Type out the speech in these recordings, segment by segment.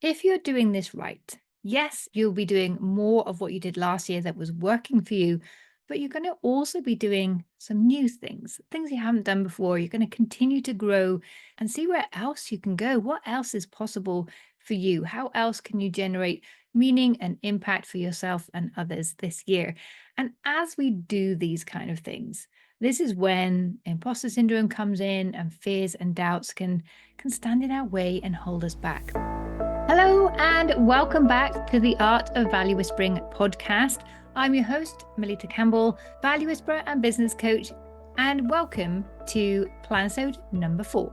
If you're doing this right, yes, you'll be doing more of what you did last year that was working for you, but you're going to also be doing some new things, things you haven't done before. You're going to continue to grow and see where else you can go. What else is possible for you? How else can you generate meaning and impact for yourself and others this year? And as we do these kind of things, this is when imposter syndrome comes in and fears and doubts can stand in our way and hold us back. Hello, and welcome back to the Art of Value Whispering podcast. I'm your host, Melitta Campbell, value whisperer and business coach, and welcome to Planisode number 4.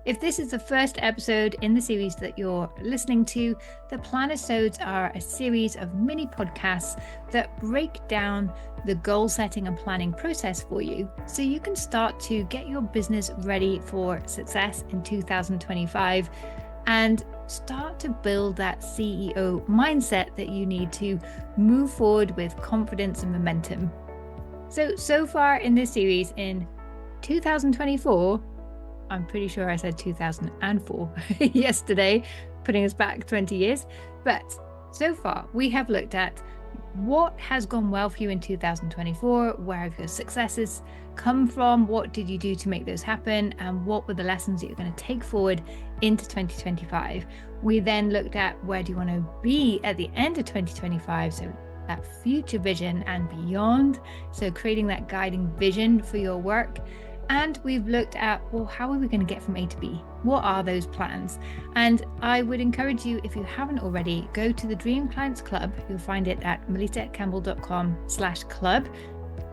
If this is the first episode in the series that you're listening to, the Planisodes are a series of mini podcasts that break down the goal setting and planning process for you so you can start to get your business ready for success in 2025 and start to build that CEO mindset that you need to move forward with confidence and momentum. So far in this series in 2024, I'm pretty sure I said 2004 yesterday, putting us back 20 years. But so far, we have looked at what has gone well for you in 2024, where have your successes come from, what did you do to make those happen, and what were the lessons that you're going to take forward into 2025. We then looked at where do you want to be at the end of 2025, so that future vision and beyond, so creating that guiding vision for your work. And we've looked at, well, how are we going to get from A to B? What are those plans? And I would encourage you, if you haven't already, go to the Dream Clients Club. You'll find it at melittacampbell.com/club.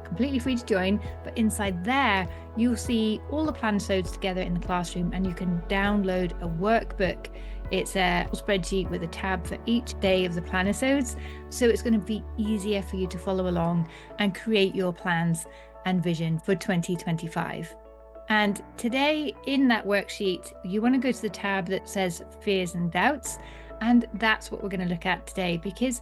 Completely free to join. But inside there, you'll see all the Planisodes together in the classroom, and you can download a workbook. It's a spreadsheet with a tab for each day of the Planisodes. So it's going to be easier for you to follow along and create your plans and vision for 2025. And today in that worksheet, you want to go to the tab that says fears and doubts. And that's what we're going to look at today, because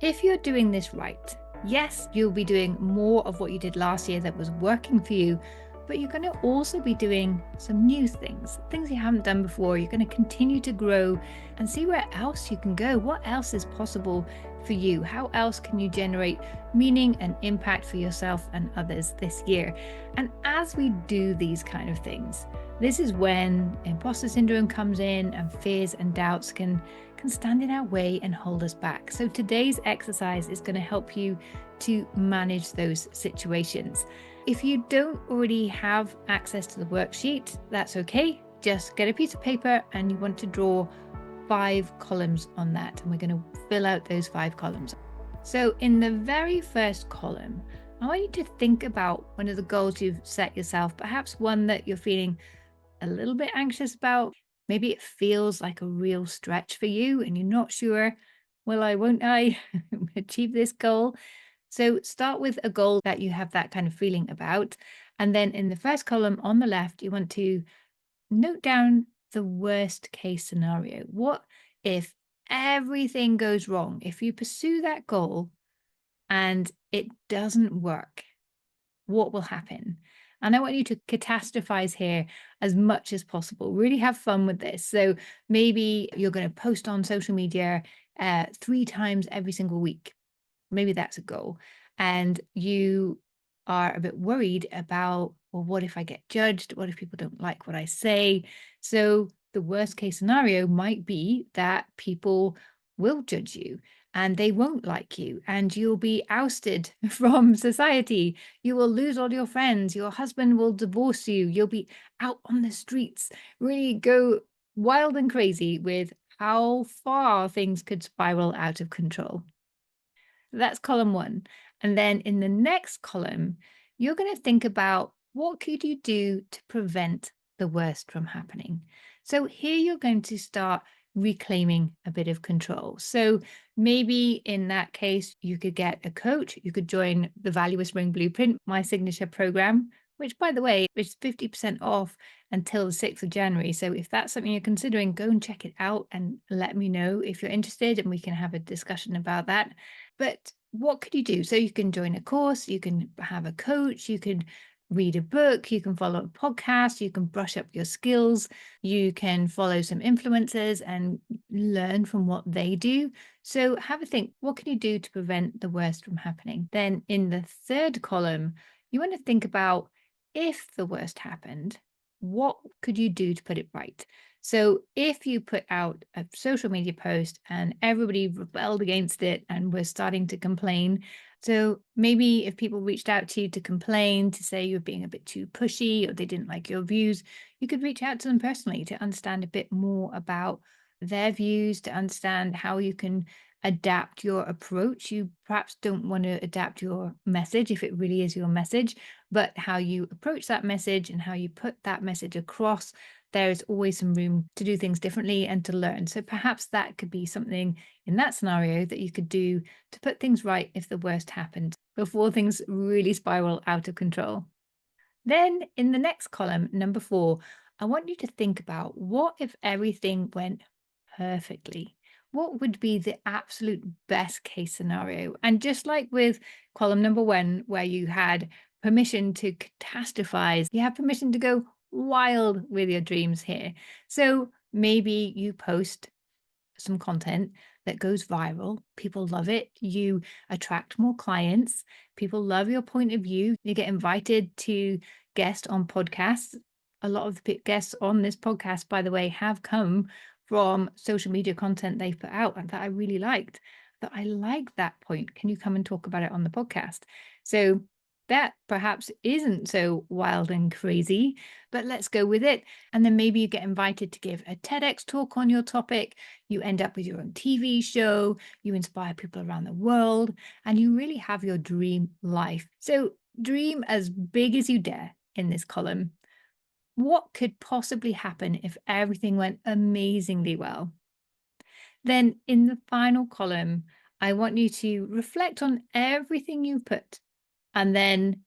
if you're doing this right, yes, you'll be doing more of what you did last year that was working for you, but you're going to also be doing some new things, things you haven't done before. You're going to continue to grow and see where else you can go. What else is possible for you? How else can you generate meaning and impact for yourself and others this year? And as we do these kind of things, this is when imposter syndrome comes in and fears and doubts can stand in our way and hold us back. So today's exercise is going to help you to manage those situations. If you don't already have access to the worksheet, that's okay. Just get a piece of paper and you want to draw 5 columns on that, and we're going to fill out those 5 columns. So in the very first column, I want you to think about one of the goals you've set yourself, perhaps one that you're feeling a little bit anxious about. Maybe it feels like a real stretch for you and you're not sure, will I, won't I achieve this goal? So start with a goal that you have that kind of feeling about. And then in the first column on the left, you want to note down the worst case scenario. What if everything goes wrong? If you pursue that goal and it doesn't work, what will happen? And I want you to catastrophize here as much as possible. Really have fun with this. So maybe you're going to post on social media 3 times every single week. Maybe that's a goal. And you are a bit worried about, well, what if I get judged? What if people don't like what I say? So the worst case scenario might be that people will judge you and they won't like you and you'll be ousted from society. You will lose all your friends. Your husband will divorce you. You'll be out on the streets, really go wild and crazy with how far things could spiral out of control. That's column 1. And then in the next column, you're going to think about what could you do to prevent the worst from happening. So here you're going to start reclaiming a bit of control. So maybe in that case, you could get a coach. You could join the Value Whispering Blueprint, my signature program, which, by the way, is 50% off until the 6th of January. So if that's something you're considering, go and check it out and let me know if you're interested and we can have a discussion about that. But what could you do? So you can join a course, you can have a coach, you can read a book, you can follow a podcast, you can brush up your skills, you can follow some influencers and learn from what they do. So have a think, what can you do to prevent the worst from happening? Then in the third column, you want to think about, if the worst happened, what could you do to put it right? So if you put out a social media post and everybody rebelled against it and were starting to complain, so maybe if people reached out to you to complain, to say you're being a bit too pushy or they didn't like your views, you could reach out to them personally to understand a bit more about their views, to understand how you can adapt your approach. You perhaps don't want to adapt your message if it really is your message, but how you approach that message and how you put that message across, there's always some room to do things differently and to learn. So perhaps that could be something in that scenario that you could do to put things right if the worst happened, before things really spiral out of control. Then in the next column, number 4, I want you to think about, what if everything went perfectly? What would be the absolute best case scenario? And just like with column number 1, where you had permission to catastrophize, you have permission to go wild with your dreams here. So maybe you post some content that goes viral. People love it. You attract more clients. People love your point of view. You get invited to guest on podcasts. A lot of the guests on this podcast, by the way, have come from social media content they've put out and that I really liked. That I like that point. Can you come and talk about it on the podcast? So that perhaps isn't so wild and crazy, but let's go with it. And then maybe you get invited to give a TEDx talk on your topic. You end up with your own TV show. You inspire people around the world, and you really have your dream life. So dream as big as you dare in this column. What could possibly happen if everything went amazingly well? Then in the final column, I want you to reflect on everything you've put, and then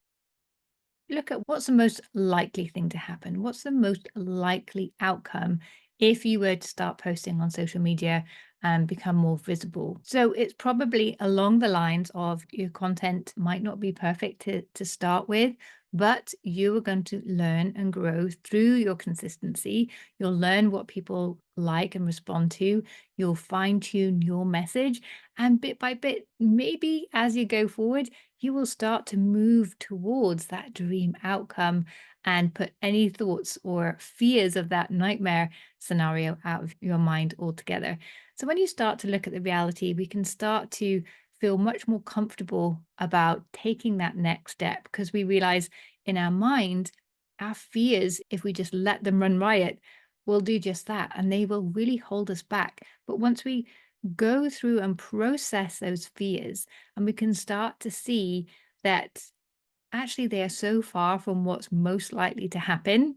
look at what's the most likely thing to happen. What's the most likely outcome if you were to start posting on social media and become more visible? So it's probably along the lines of, your content might not be perfect to start with, but you are going to learn and grow through your consistency. You'll learn what people like and respond to. You'll fine tune your message. And bit by bit, maybe as you go forward, you will start to move towards that dream outcome and put any thoughts or fears of that nightmare scenario out of your mind altogether. So when you start to look at the reality, we can start to feel much more comfortable about taking that next step, because we realize in our mind, our fears, if we just let them run riot, will do just that, and they will really hold us back. But once we go through and process those fears, and we can start to see that actually they are so far from what's most likely to happen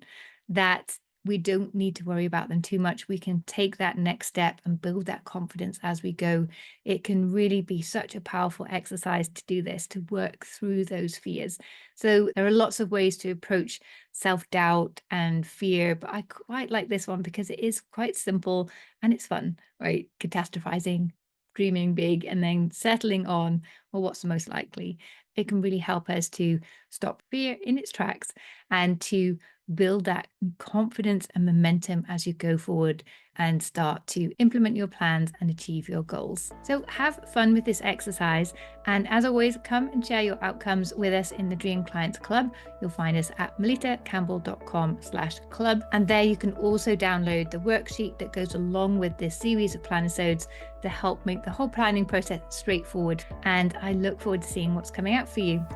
that we don't need to worry about them too much. We can take that next step and build that confidence as we go. It can really be such a powerful exercise to do this, to work through those fears. So there are lots of ways to approach self-doubt and fear, but I quite like this one because it is quite simple and it's fun, right? Catastrophizing, dreaming big, and then settling on, well, what's the most likely? It can really help us to stop fear in its tracks and to build that confidence and momentum as you go forward and start to implement your plans and achieve your goals. So have fun with this exercise. And as always, come and share your outcomes with us in the Dream Clients Club. You'll find us at melittacampbell.com/club. And there you can also download the worksheet that goes along with this series of Planisodes to help make the whole planning process straightforward. And I look forward to seeing what's coming out for you.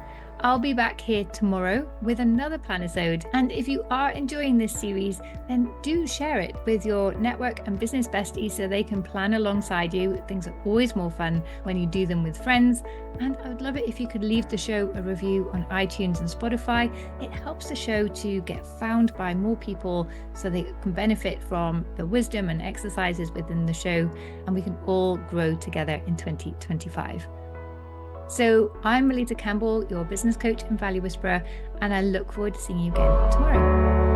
I'll be back here tomorrow with another Planisode. And if you are enjoying this series, then do share it with your network and business besties so they can plan alongside you. Things are always more fun when you do them with friends. And I would love it if you could leave the show a review on iTunes and Spotify. It helps the show to get found by more people so they can benefit from the wisdom and exercises within the show, and we can all grow together in 2025. So I'm Melitta Campbell, your business coach and value whisperer, and I look forward to seeing you again tomorrow.